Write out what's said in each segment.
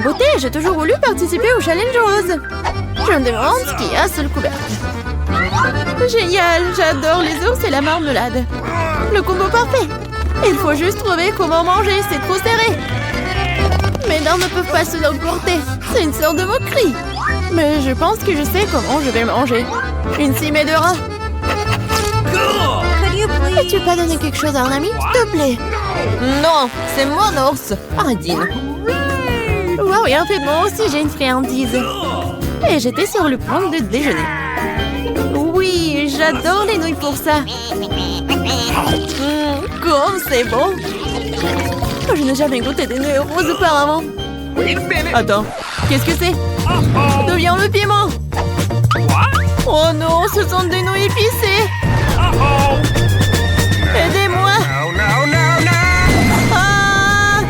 beauté! J'ai toujours voulu participer au challenge rose. Je me demande ce qu'il y a sous le couvercle. Génial! J'adore les ours et la marmelade. Le combo parfait! Il faut juste trouver comment manger, c'est trop serré. Mes dents ne peuvent pas se l'emporter. C'est une sorte de moquerie. Mais je pense que je sais comment je vais manger. Une cime de rat. Peux-tu pas donner quelque chose à un ami, s'il te plaît? Non, c'est mon ours. Ardine. Wow, et en fait, moi aussi, j'ai une friandise. Et j'étais sur le point de déjeuner. Oui, j'adore les nouilles pour ça. Comme c'est bon. Je n'ai jamais goûté des nouilles roses auparavant. Attends, qu'est-ce que c'est? D'où vient le piment? Oh non, ce sont des nouilles épicées. Aidez-moi. Ah!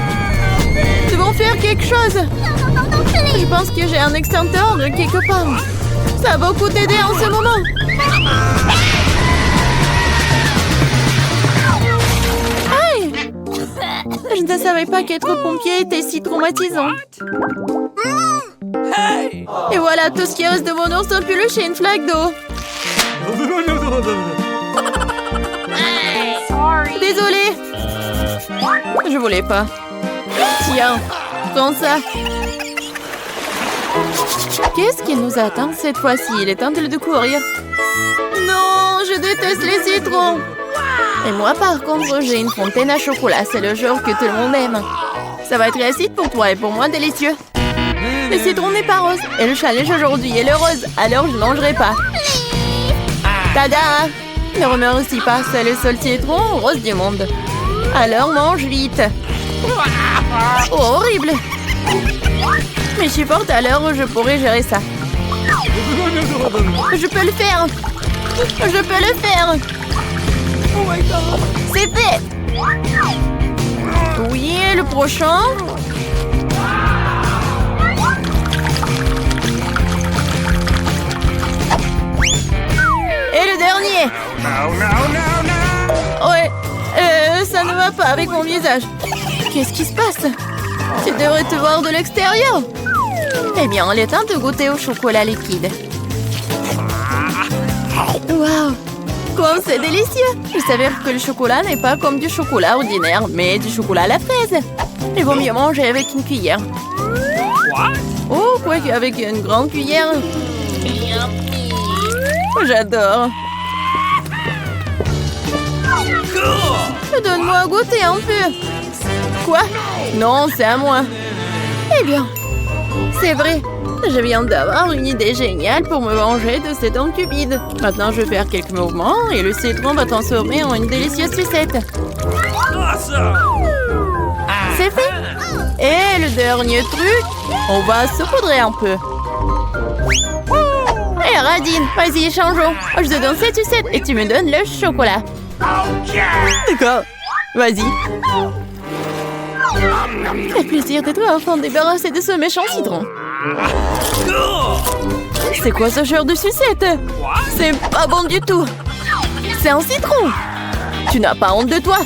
Nous devons faire quelque chose. Je pense que j'ai un extincteur de quelque part. Ça va beaucoup t'aider en ce moment. Aïe! Je ne savais pas qu'être pompier était si traumatisant. Et voilà, tout ce qui reste de mon ours empeluché chez une flaque d'eau. Désolée. Je voulais pas. Tiens, prends ça. Qu'est-ce qui nous attend cette fois-ci? Il est temps de courir. Non, je déteste les citrons. Et moi, par contre, j'ai une fontaine à chocolat. C'est le genre que tout le monde aime. Ça va être acide pour toi et pour moi délicieux. Le citron n'est pas rose. Et le challenge aujourd'hui est le rose. Alors je ne mangerai pas. Tada! Ne remercie pas, c'est le seul citron rose du monde. Alors mange vite. Oh, horrible! Mais je supporte, alors je pourrai gérer ça. Je peux le faire. Je peux le faire. C'est fait. Oui, et le prochain? Et le dernier? Ouais, ça ne va pas avec mon visage. Qu'est-ce qui se passe? Tu devrais te voir de l'extérieur. Eh bien, il est temps de goûter au chocolat liquide. Waouh! Comme c'est délicieux! Je savais que le chocolat n'est pas comme du chocolat ordinaire, mais du chocolat à la fraise. Il vaut mieux manger avec une cuillère. Oh, quoi qu'avec une grande cuillère. J'adore. Donne-moi à goûter un peu. Quoi? Non, c'est à moi. Eh bien, c'est vrai. Je viens d'avoir une idée géniale pour me venger de ces dents cupides. Maintenant, je vais faire quelques mouvements et le citron va transformer en une délicieuse sucette. C'est fait. Et le dernier truc, on va saupoudrer un peu. Hé, Radine, vas-y, changeons. Je te donne cette sucette et tu me donnes le chocolat. D'accord, vas-y. Quel plaisir de toi enfin débarrasser de ce méchant citron. C'est quoi ce genre de sucette? C'est pas bon du tout. C'est un citron. Tu n'as pas honte de toi?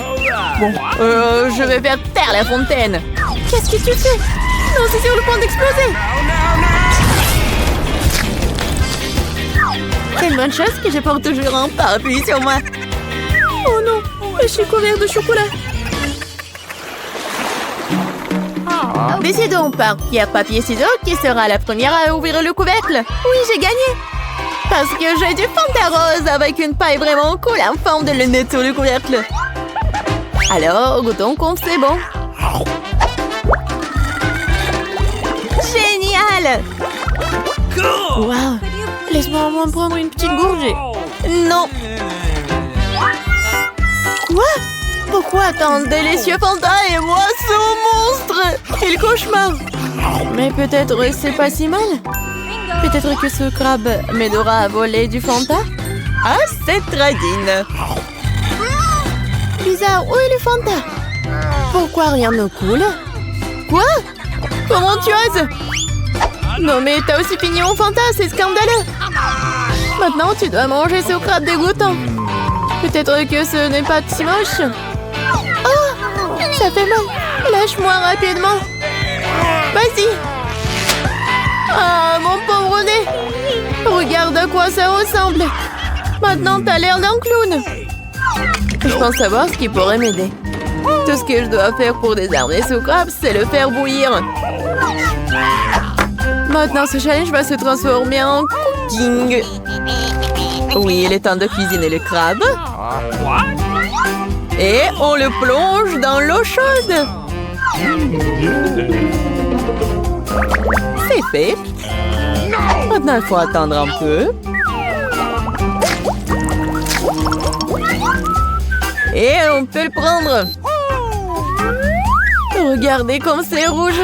Bon, je vais faire taire la fontaine. Qu'est-ce que tu fais? Non, c'est sur le point d'exploser. C'est une bonne chose que je porte toujours un parapluie sur moi. Oh non, je suis couvert de chocolat. Décidons par pierre, papier, ciseaux qui sera la première à ouvrir le couvercle. Oui, j'ai gagné. Parce que j'ai du Fanta rose avec une paille vraiment cool en forme de lunette sur le couvercle. Alors, goûtons comme c'est bon. Génial! Waouh! Laisse-moi au moins prendre une petite gorgée. Non! Quoi? Pourquoi tant de délicieux Fanta et moi ce monstre? Quel cauchemar! Mais peut-être c'est pas si mal. Peut-être que ce crabe m'aidera à voler du Fanta? Ah, c'est Radine! Bizarre, où est le Fanta? Pourquoi rien ne coule? Quoi? Comment tu oses? Non mais t'as aussi fini mon Fanta, c'est scandaleux! Maintenant tu dois manger ce crabe dégoûtant. Peut-être que ce n'est pas si moche. Oh! Ça fait mal! Lâche-moi rapidement! Vas-y. Ah, mon pauvre nez. Regarde à quoi ça ressemble. Maintenant, t'as l'air d'un clown. Je pense savoir ce qui pourrait m'aider. Tout ce que je dois faire pour désarmer ce crabe, c'est le faire bouillir. Maintenant, ce challenge va se transformer en cooking. Oui, il est temps de cuisiner le crabe. Et on le plonge dans l'eau chaude. C'est fait. Maintenant, il faut attendre un peu. Et on peut le prendre. Regardez comme c'est rouge.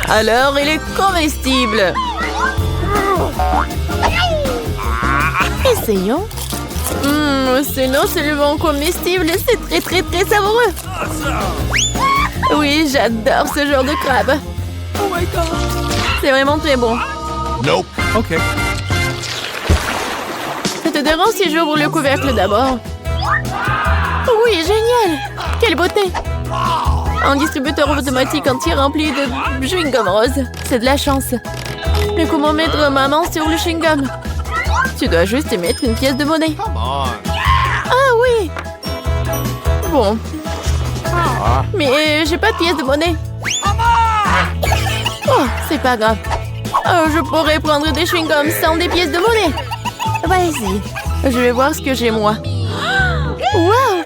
Alors, il est comestible. Essayons. C'est non seulement comestible, c'est très savoureux. Oui, j'adore ce genre de crabe. Oh my God. C'est vraiment très bon. Nope. OK. Ça te dérange si j'ouvre le couvercle d'abord? Oui, génial. Quelle beauté. Un distributeur automatique entier rempli de chewing-gum rose. C'est de la chance. Mais comment mettre ma main sur le chewing-gum? Tu dois juste y mettre une pièce de monnaie. Ah oui. Bon. Mais j'ai pas de pièce de monnaie. Oh, c'est pas grave. Oh, je pourrais prendre des chewing-gums sans des pièces de monnaie. Vas-y. Je vais voir ce que j'ai moi. Wow!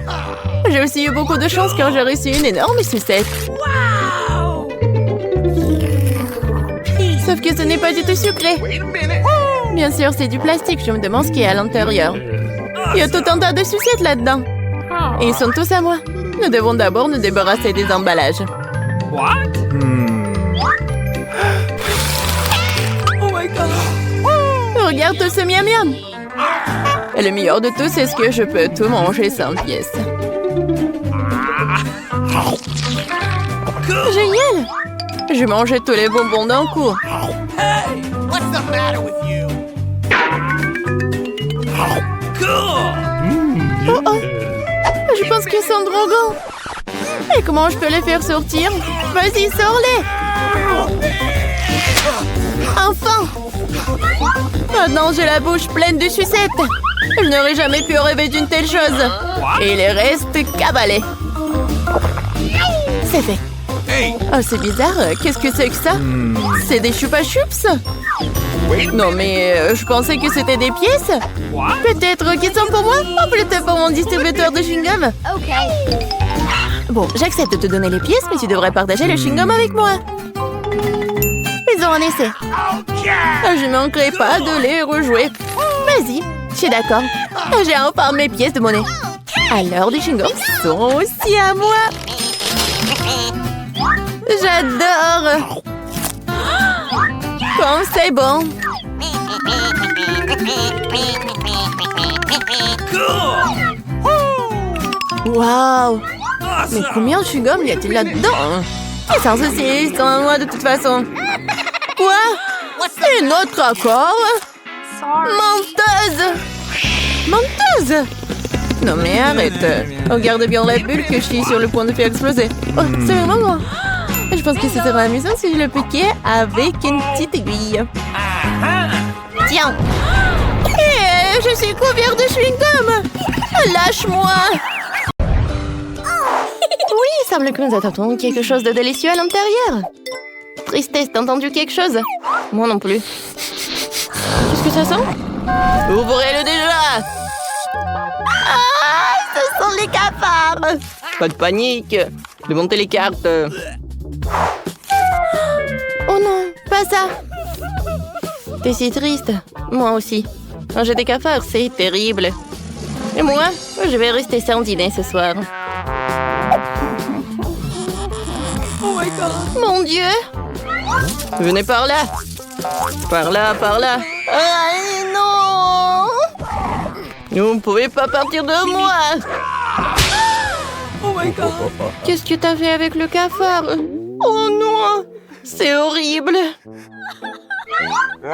J'ai aussi eu beaucoup de chance car j'ai reçu une énorme sucette. Sauf que ce n'est pas du tout sucré. Bien sûr, c'est du plastique. Je me demande ce qu'il y a à l'intérieur. Il y a tout un tas de sucettes là-dedans. Et ils sont tous à moi. Nous devons d'abord nous débarrasser des emballages. Oh my God! Regarde tout ce miam-miam. Et le meilleur de tout, c'est ce que je peux tout manger sans pièce. Génial! Je mangeais tous les bonbons d'un coup. Hey, what's the matter with you? Oh oh! Je pense qu'ils sont drogants. Et comment je peux les faire sortir? Vas-y, sors-les! Enfin! Maintenant, j'ai la bouche pleine de sucettes. Je n'aurais jamais pu rêver d'une telle chose. Et il reste cabalé. C'est fait. Oh, c'est bizarre. Qu'est-ce que c'est que ça? C'est des chupa-chups? Non, mais je pensais que c'était des pièces. Peut-être qu'ils sont pour moi ou peut-être pour mon distributeur de chewing-gum. Bon, j'accepte de te donner les pièces, mais tu devrais partager le chewing-gum avec moi. Faisons un essai. Je ne manquerai pas de les rejouer. Vas-y, je suis d'accord. J'ai enfin mes pièces de monnaie. Alors, les chewing-gums sont aussi à moi. J'adore. Comme c'est bon. Waouh. Mais combien de chewing-gum y a-t-il là-dedans? Et sans souci, ils sont à moi de toute façon. Quoi? Une autre accord? Menteuse! Menteuse! Non mais arrête. Regarde bien la bulle que je suis sur le point de faire exploser. Oh, c'est vraiment moi. Je pense que ce serait amusant si je le piquais avec une petite aiguille. Tiens! Et je suis couvert de chewing-gum! Lâche-moi! Oui, il semble que nous attendons quelque chose de délicieux à l'intérieur. Tristesse, t'as entendu quelque chose? Moi non plus. Qu'est-ce que ça sent? Ouvrez-le déjà! Ah, ce sont les cafards! Pas de panique! Démontez les cartes! Oh non, pas ça! T'es si triste. Moi aussi. Manger des cafards, c'est terrible. Et moi, je vais rester sans dîner ce soir. Oh my God! Mon Dieu! Venez par là! Par là, par là! Ah non! Vous ne pouvez pas partir de moi! Oh my God! Qu'est-ce que t'as fait avec le cafard? Oh non! C'est horrible!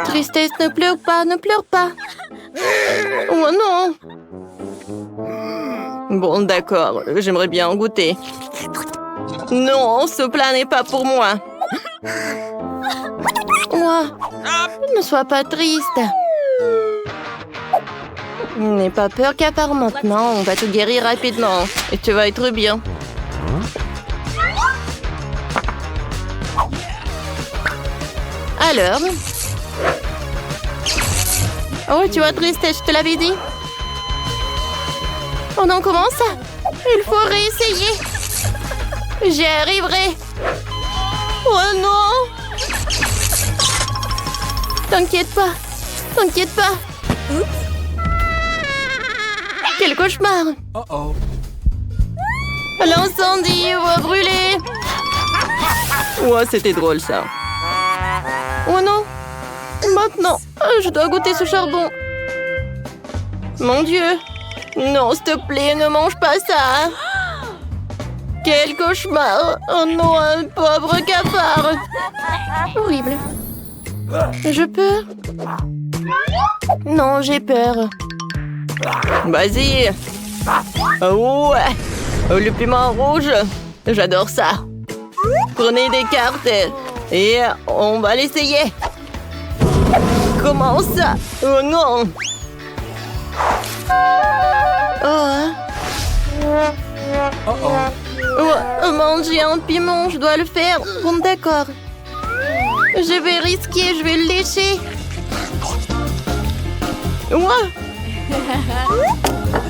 Tristesse, ne pleure pas, ne pleure pas! Oh non! Bon, d'accord, j'aimerais bien en goûter. Non, ce plat n'est pas pour moi. Ouah, ne sois pas triste. N'aie pas peur qu'à part maintenant, on va te guérir rapidement. Et tu vas être bien. Alors? Oh, tu vois, tristesse, je te l'avais dit. Oh non, comment ça? Il faut réessayer. J'y arriverai. Oh non! T'inquiète pas. T'inquiète pas. Quel cauchemar! Uh-oh. L'incendie va brûler. Ouais, c'était drôle ça. Oh non! Maintenant, je dois goûter ce charbon. Mon Dieu! Non, s'il te plaît, ne mange pas ça. Quel cauchemar! Oh non, un pauvre cafard! Horrible. Je peux? Non, j'ai peur. Vas-y. Oh, ouais. Oh, le piment rouge. J'adore ça. Prenez des cartes et on va l'essayer. Comment ça? Oh non. Oh, manger un piment, je dois le faire. Bon, d'accord. Je vais risquer, je vais le lécher. Ouais.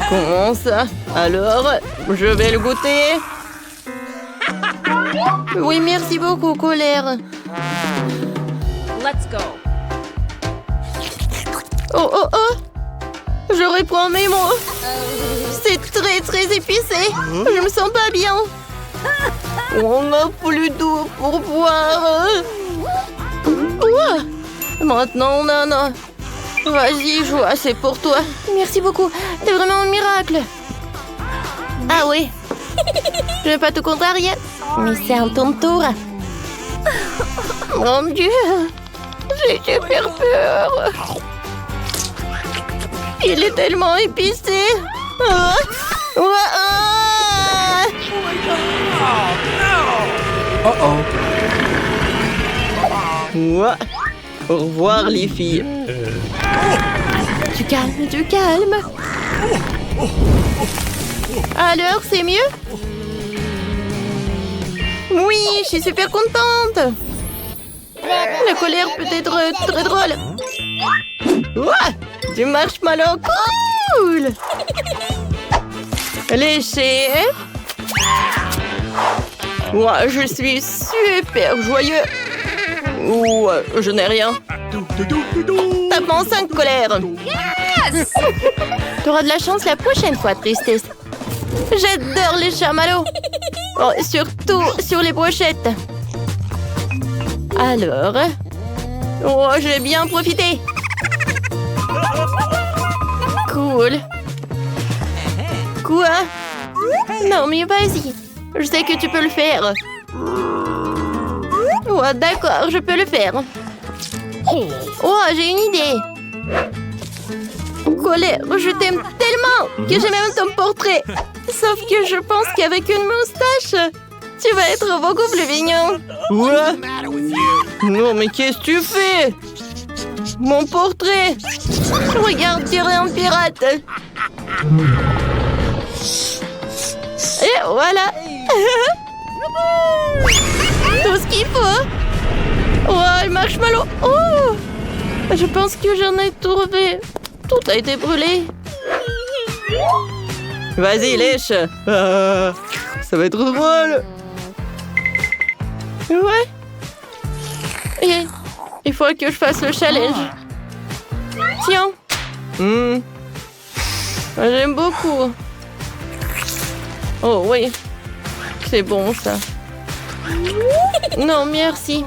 Comment ça? Alors, je vais le goûter. Oui, merci beaucoup, colère. Let's go. Oh, oh, oh. Je reprends mes mots. C'est très, très épicé. Je me sens pas bien. On n'a plus d'eau pour boire. Ouah. Maintenant, on en a. Vas-y, Joie, c'est pour toi. Merci beaucoup. T'es vraiment un miracle. Ah oui. Je ne vais pas te contrarier, mais c'est un ton tour. Mon Dieu. J'ai super peur. Il est tellement épicé. Ah. Ah. Uh-oh. Ouais. Au revoir, les filles. Tu calmes, tu calmes. Alors, c'est mieux? Oui, je suis super contente. La colère peut être très drôle. Ouais, du marshmallow cool. Léché. Ouais, je suis super joyeux. Ouais, je n'ai rien. Tape-moi en 5, colère. Yes! T'auras de la chance la prochaine fois, tristesse. J'adore les chamallows. Oh, surtout sur les brochettes. Alors... Oh, j'ai bien profité. Cool. Quoi? Non, mais vas-y. Je sais que tu peux le faire. Oh, d'accord, je peux le faire. Oh, j'ai une idée. Colère, je t'aime tellement que j'ai même ton portrait. Sauf que je pense qu'avec une moustache, tu vas être beaucoup plus mignon. What's the matter with you? Non, mais qu'est-ce que tu fais? Mon portrait. Regarde, tu es un pirate. Et voilà. Tout ce qu'il faut. Oh, le marshmallow. Oh, je pense que j'en ai trouvé. Tout a été brûlé. Vas-y, lèche. Ça va être drôle. Ouais. Et il faut que je fasse le challenge. Tiens. J'aime beaucoup. Oh oui. C'est bon ça. Non, merci.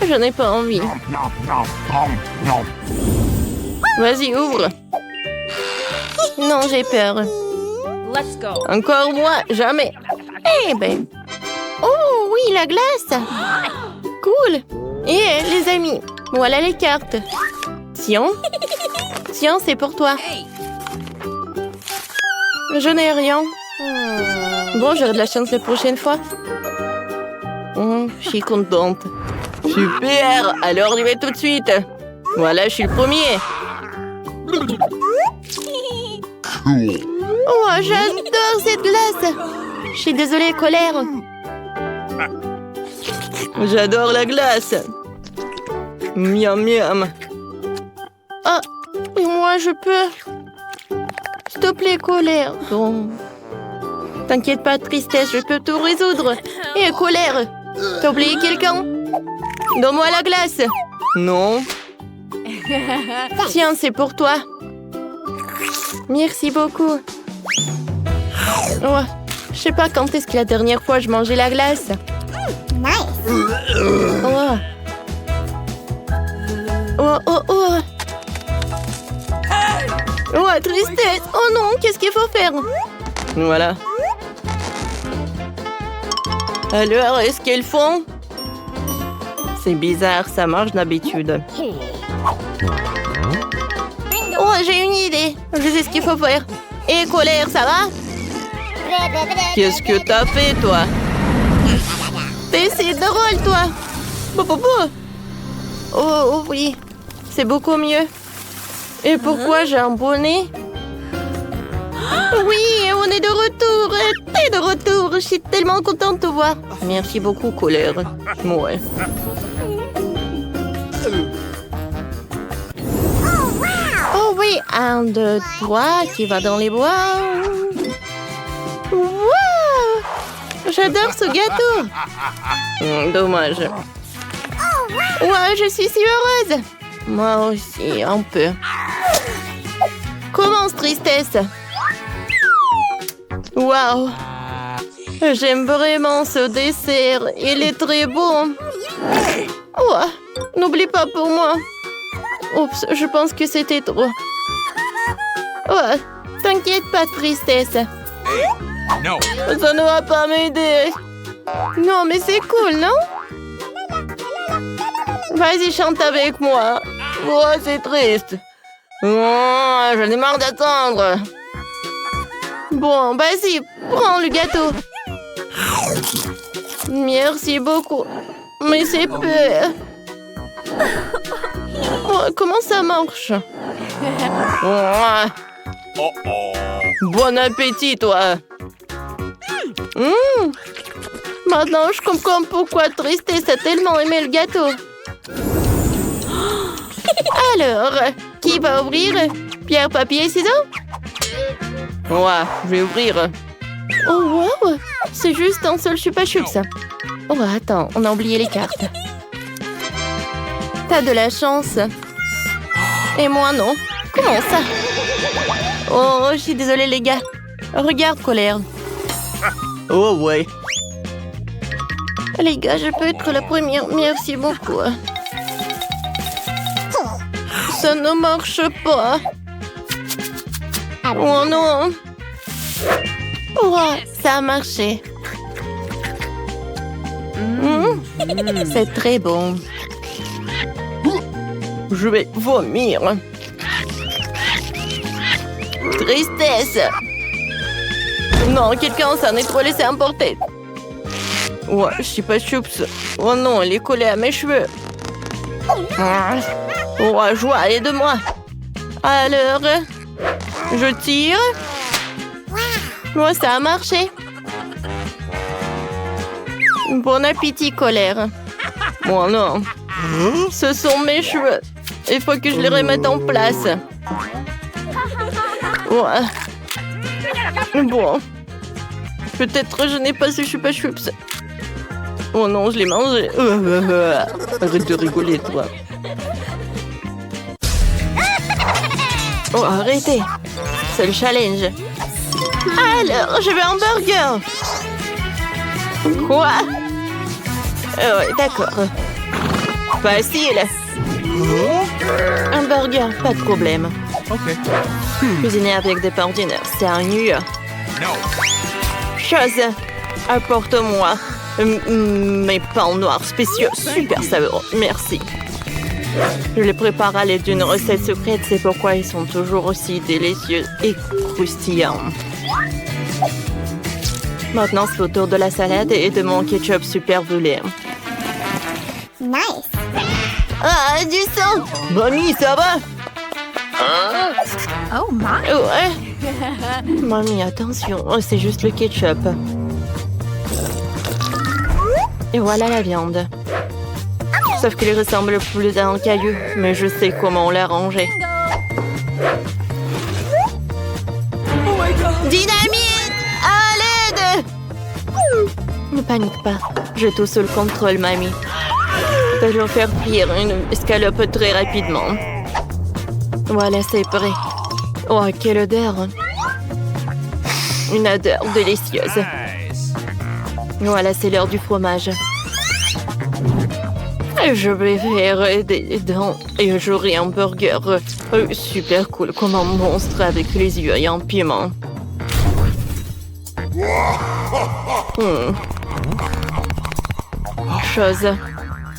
Je n'ai pas envie. Vas-y, ouvre. Non, j'ai peur. Let's go. Encore moi, jamais. Eh ben. Oh oui, la glace. Cool. Et les amis, voilà les cartes. Tiens. Tiens, c'est pour toi. Je n'ai rien. Bon, j'aurai de la chance la prochaine fois. Je suis contente. Super! Alors, j'y vais tout de suite. Voilà, je suis le premier. Oh, j'adore cette glace. Je suis désolée, colère. J'adore la glace. Miam, miam. Ah, et moi, je peux... S'il te plaît, colère. Bon. T'inquiète pas, tristesse, je peux tout résoudre. Et colère, t'as oublié quelqu'un? Donne-moi la glace. Non. Tiens, c'est pour toi. Merci beaucoup. Oh, je sais pas quand est-ce que la dernière fois je mangeais la glace. Oh. Oh, oh, oh. Oh, tristesse. Oh non, qu'est-ce qu'il faut faire? Voilà. Alors, est-ce qu'elles font? C'est bizarre, ça marche d'habitude. Oh, j'ai une idée. Je sais ce qu'il faut faire. Et colère, ça va? Qu'est-ce que t'as fait, toi? C'est drôle, toi. Oh, oui. C'est beaucoup mieux. Et pourquoi j'ai un bonnet? Oui, on est de retour. T'es de retour. Je suis tellement contente de te voir. Merci beaucoup, colère. Ouais. Oh oui, 1, 2, 3, qui va dans les bois. Wow! J'adore ce gâteau. Dommage. Ouais, je suis si heureuse. Moi aussi, un peu. Commence, tristesse. Waouh! J'aime vraiment ce dessert. Il est très bon. Oh, n'oublie pas pour moi. Oups, je pense que c'était trop. Oh, t'inquiète pas, tristesse. No. Ça ne va pas m'aider. Non, mais c'est cool, non? Vas-y, chante avec moi. Oh, c'est triste. Oh, j'en ai marre d'attendre. Bon, vas-y, prends le gâteau. Merci beaucoup. Mais c'est peu. Oh, comment ça marche? Oh. Bon appétit, toi. Maintenant, je comprends pourquoi Tristesse a tellement aimé le gâteau. Alors, qui va ouvrir? Pierre, papier, ciseaux? Ouais, je vais ouvrir. Oh, wow! C'est juste un seul chupa-chups. Oh, attends, on a oublié les cartes. T'as de la chance. Et moi, non. Comment ça? Oh, je suis désolée, les gars. Regarde, colère. Oh, ouais. Les gars, je peux être la première. Merci beaucoup. Ça ne marche pas. Oh non. Oh, ça a marché. C'est très bon. Je vais vomir. Tristesse. Non, quelqu'un s'en est trop laissé emporter. Ouais, je suis pas choups. Oh non, elle est collée à mes cheveux. Oh, joie, aide-moi. Alors, je tire. Moi, ça a marché. Bon appétit, colère. Oh non. Ce sont mes cheveux. Il faut que je les remette en place. Ouais. Bon. Peut-être je n'ai pas ce chupa-chups. Oh non, je l'ai mangé. Arrête de rigoler, toi. Oh, arrêtez. C'est le challenge. Alors, je veux un burger. Quoi? Ouais, d'accord. Facile. Un burger, pas de problème. Okay. Cuisiner avec des pains ordinaires, c'est ennuyeux. No. Chose, apporte-moi mes pains noirs spéciaux, super savoureux, merci. Je les prépare à l'aide d'une recette secrète, c'est pourquoi ils sont toujours aussi délicieux et croustillants. Maintenant, c'est au tour de la salade et de mon ketchup super brûlé. Nice. Ah, du sang! Mamie, ça va? Oh my. Ouais. Mamie, attention, oh, c'est juste le ketchup. Et voilà la viande. Sauf qu'elle ressemble plus à un caillou, mais je sais comment l'arranger. Dynamite! À l'aide! Ne panique pas, j'ai tout sous le contrôle, mamie. Je dois faire frire une escalope très rapidement. Voilà, c'est prêt. Oh, quelle odeur! Une odeur délicieuse. Voilà, c'est l'heure du fromage. Je vais faire des dents et j'aurai un burger super cool comme un monstre avec les yeux et un piment. Chose.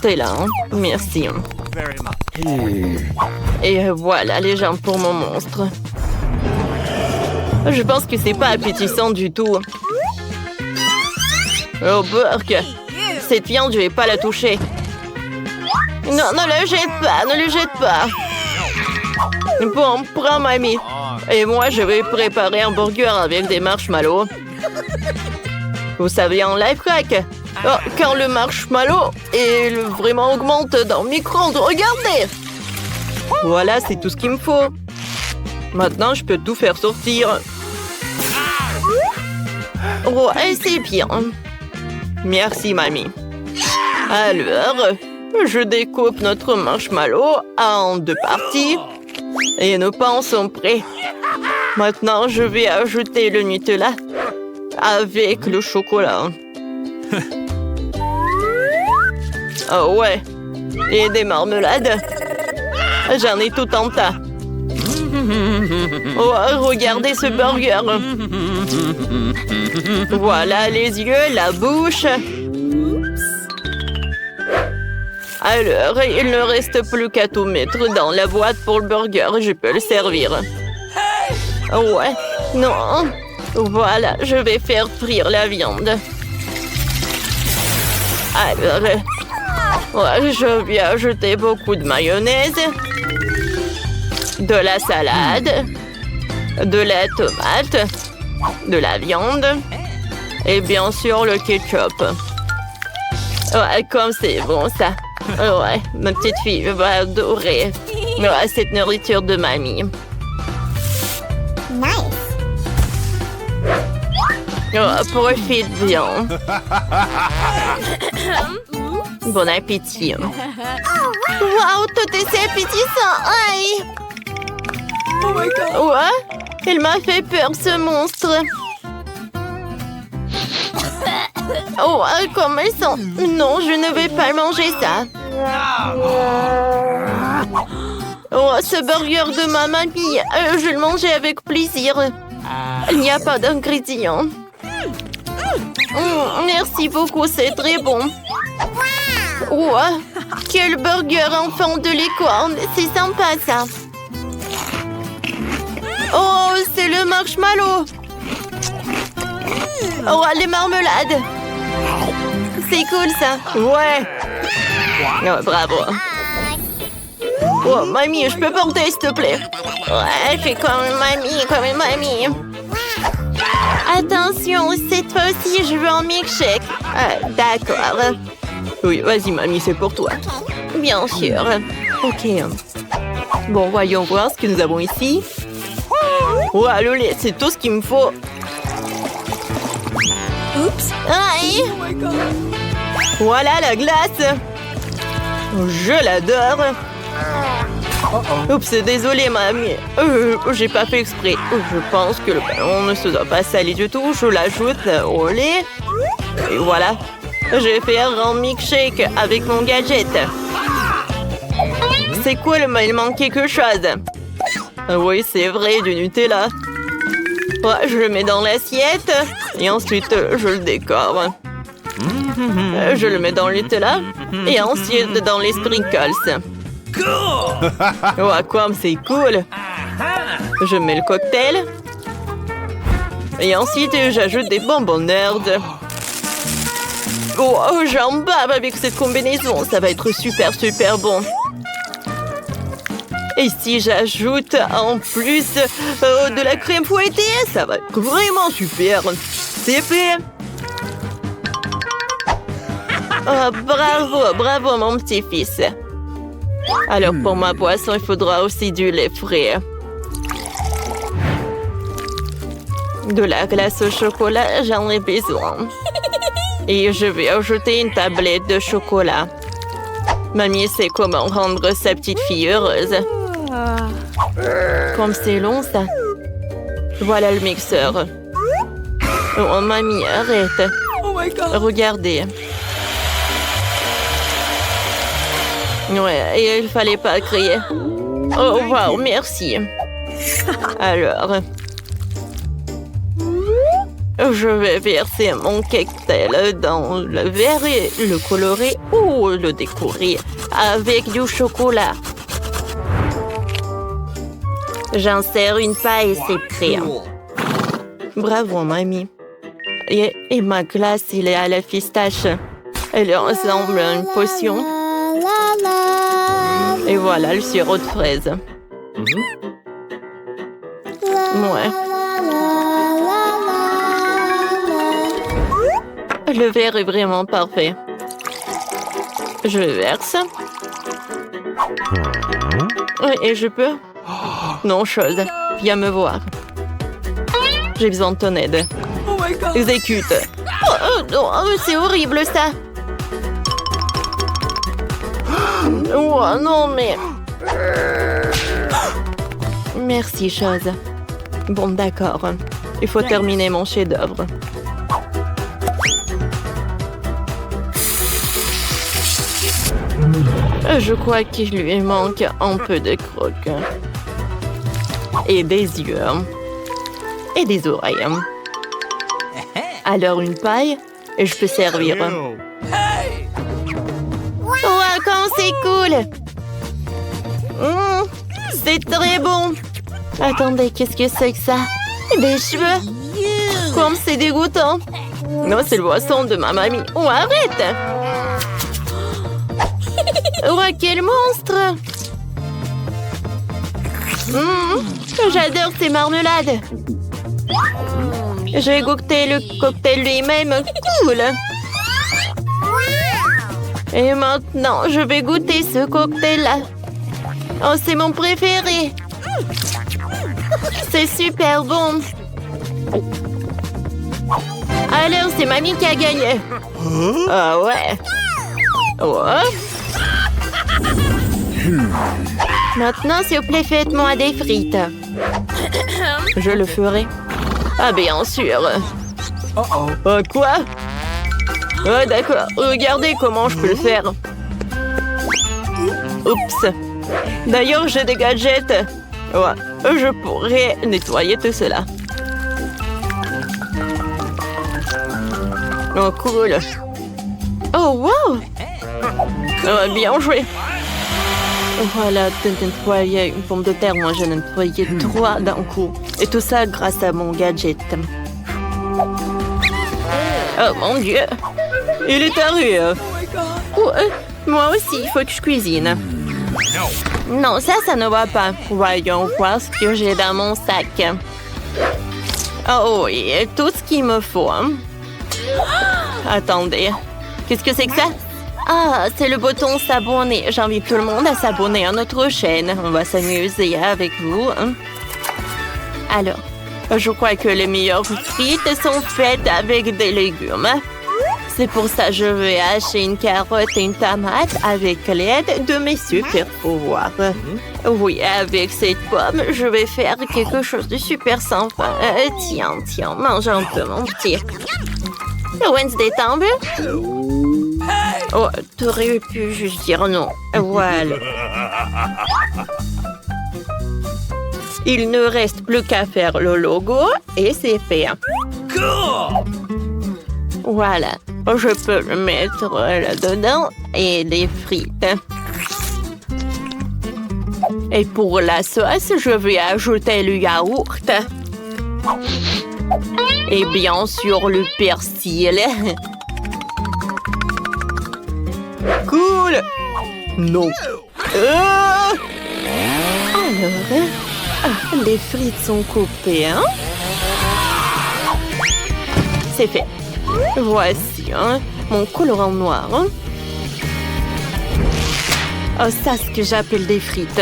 T'es là, hein? Merci. Et voilà les jambes pour mon monstre. Je pense que c'est pas appétissant du tout. Oh, Burk! Cette viande, je vais pas la toucher. Non, ne le jette pas, ne le jette pas. Bon, prends mamie. Et moi, je vais préparer un burger avec des marshmallows. Vous savez, un life hack. Oh, quand le marshmallow vraiment augmente dans le micro-ondes, regardez! Voilà, c'est tout ce qu'il me faut. Maintenant, je peux tout faire sortir. Ouais, c'est bien. Merci, mamie. Alors, je découpe notre marshmallow en 2 parties. Et nos pains sont prêts. Maintenant, je vais ajouter le Nutella avec le chocolat. Oh ouais. Et des marmelades. J'en ai tout en tas. Oh, regardez ce burger. Voilà les yeux, la bouche. Alors, il ne reste plus qu'à tout mettre dans la boîte pour le burger. Je peux le servir. Ouais, non. Voilà, je vais faire frire la viande. Alors, ouais, je vais ajouter beaucoup de mayonnaise, de la salade, de la tomate, de la viande et bien sûr le ketchup. Ouais, comme c'est bon ça. Ouais, ma petite fille va adorer cette nourriture de mamie. Nice. Oh, profite bien. Bon appétit. Wow, tout est si appétissant. Aïe. Oh my god. Ouais, il m'a fait peur ce monstre. Oh, comme elles sont. Non, je ne vais pas manger ça. Oh, ce burger de ma mamie, je le mangeais avec plaisir. Il n'y a pas d'ingrédients. Merci beaucoup, c'est très bon. Oh, quel burger en forme de licorne. C'est sympa, ça. Oh, c'est le marshmallow. Oh, les marmelades. C'est cool, ça. Ouais. Oh, bravo. Oh, mamie, je peux porter, s'il te plaît. Ouais, fais comme une mamie. Attention, cette fois-ci, je veux un milkshake. D'accord. Oui, vas-y, mamie, c'est pour toi. Bien sûr. Ok. Bon, voyons voir ce que nous avons ici. Oh, le lait, c'est tout ce qu'il me faut. Oups. Aïe. Oh my god. Voilà la glace. Je l'adore. Oups, désolé, mamie. J'ai pas fait exprès. Je pense que le ballon ne se doit pas saler du tout. Je l'ajoute au lait. Et voilà. Je vais faire un milkshake avec mon gadget. C'est cool, mais il manque quelque chose. Oui, c'est vrai, du Nutella. Ouais, je le mets dans l'assiette. Et ensuite, je le décore. Je le mets dans le Nutella. Et ensuite, dans les sprinkles. Oh, comme c'est cool. Je mets le cocktail. Et ensuite, j'ajoute des bonbons nerd. Oh, j'en bave avec cette combinaison. Ça va être super, super bon. Et si j'ajoute en plus de la crème fouettée, ça va être vraiment super. C'est fait. Oh, bravo, bravo mon petit-fils. Alors pour ma boisson, il faudra aussi du lait frais. De la glace au chocolat, j'en ai besoin. Et je vais ajouter une tablette de chocolat. Mamie sait comment rendre sa petite fille heureuse. Comme c'est long, ça. Voilà le mixeur. Oh, mamie, arrête. Oh my God. Regardez. Ouais, et il fallait pas crier. Oh, wow, merci. Alors, je vais verser mon cocktail dans le verre et le colorer ou le décorer avec du chocolat. J'insère une paille et c'est prêt. Bravo, mamie. Et ma glace, il est à la pistache. Elle ressemble à une potion. Et voilà le sirop de fraise. Ouais. Le verre est vraiment parfait. Je verse. Et je peux? Non, chose. Viens me voir. J'ai besoin de ton aide. Oh my God. Exécute. C'est horrible, ça. Oh, non, mais... Merci, chose. Bon, d'accord. Il faut terminer mon chef-d'œuvre. Je crois qu'il lui manque un peu de croque. Et des yeux. Et des oreilles. Alors une paille, et je peux servir. Wow, comme c'est cool! C'est très bon! Attendez, qu'est-ce que c'est que ça? Des cheveux! Comme c'est dégoûtant! Non, c'est le boisson de ma mamie. Oh, arrête! Oh, quel monstre! J'adore ces marmelades! J'ai goûté le cocktail lui-même. Cool! Et maintenant, je vais goûter ce cocktail-là. Oh, c'est mon préféré. C'est super bon. Alors, c'est mamie qui a gagné. Ah ouais. Ouais. Maintenant, s'il vous plaît, faites-moi des frites. Je le ferai. Ah, bien sûr. Quoi? Oh, d'accord. Regardez comment je peux le faire. Oups. D'ailleurs, j'ai des gadgets. Ouais, je pourrais nettoyer tout cela. Oh, cool. Oh, wow. Oh, bien joué. Voilà, de nettoyer une pomme de terre. Moi, j'ai nettoyé 3 d'un coup. Et tout ça grâce à mon gadget. Oh, mon Dieu. Il est arrivé. Oh, moi aussi, il faut que je cuisine. Non, ça ne va pas. Voyons voir ce que j'ai dans mon sac. Oh oui, tout ce qu'il me faut. Attendez, qu'est-ce que c'est que ça? Ah, c'est le bouton s'abonner. J'invite tout le monde à s'abonner à notre chaîne. On va s'amuser avec vous. Alors, je crois que les meilleures frites sont faites avec des légumes. C'est pour ça que je vais hacher une carotte et une tomate avec l'aide de mes super pouvoirs. Oui, avec cette pomme, je vais faire quelque chose de super sympa. Tiens, mange un peu, mon petit. Wednesday tombe. Oh, t'aurais pu juste dire non. Voilà. Il ne reste plus qu'à faire le logo et c'est fait. Voilà. Je peux le mettre là-dedans et les frites. Et pour la sauce, je vais ajouter le yaourt. Et bien sûr, le persil. Cool. Non. Alors, les frites sont coupées, hein? C'est fait. Voici, hein, mon colorant noir. Hein? Oh, ça, c'est ce que j'appelle des frites.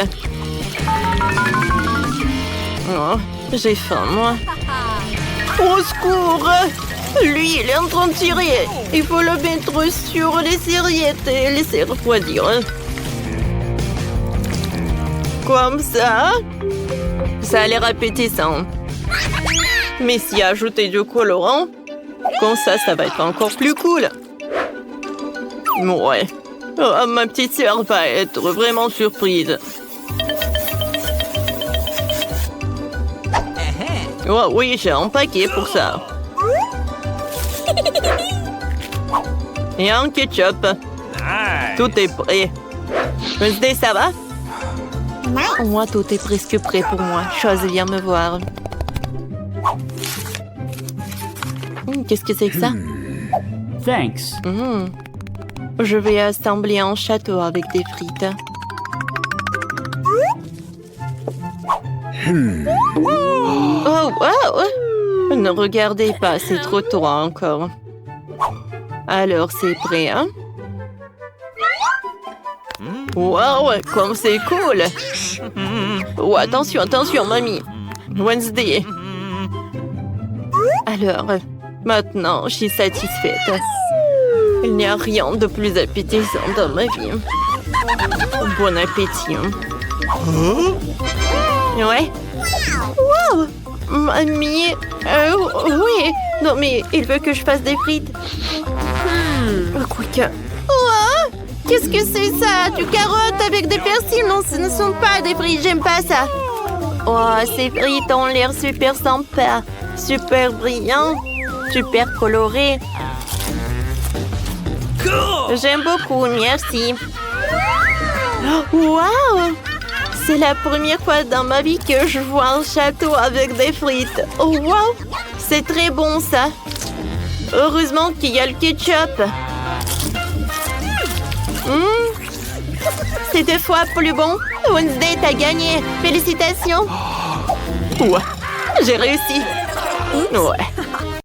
Oh, j'ai faim, moi. Au secours! Lui, il est en train de tirer. Il faut le mettre sur les serviettes et laisser refroidir. Comme ça. Ça a l'air appétissant. Mais si ajouter du colorant, comme ça va être encore plus cool. Ouais. Oh, ma petite sœur va être vraiment surprise. Oh oui, j'ai un paquet pour ça. Et un ketchup. Tout est prêt. Wednesday, ça va? Moi, tout est presque prêt pour moi. Chose, viens me voir. Qu'est-ce que c'est que ça? Thanks. Je vais assembler un château avec des frites. Oh, wow! Ne regardez pas, c'est trop tôt encore. Alors, c'est prêt, hein? Wow, comme c'est cool! Oh, attention, attention, mamie! Wednesday! Alors, maintenant, je suis satisfaite. Il n'y a rien de plus appétissant dans ma vie. Bon appétit. Ouais. Wow! Mamie! Oui! Non, mais il veut que je fasse des frites. Quoique... Oh! Qu'est-ce que c'est ça? Du carotte avec des persils? Non, ce ne sont pas des frites, j'aime pas ça. Oh, ces frites ont l'air super sympa. Super brillant. Super coloré. J'aime beaucoup, merci. Wow! C'est la première fois dans ma vie que je vois un château avec des frites. Oh, wow! C'est très bon, ça. Heureusement qu'il y a le ketchup. C'est 2 fois plus bon. Wednesday, t'as gagné. Félicitations. Ouais. J'ai réussi. Ouais.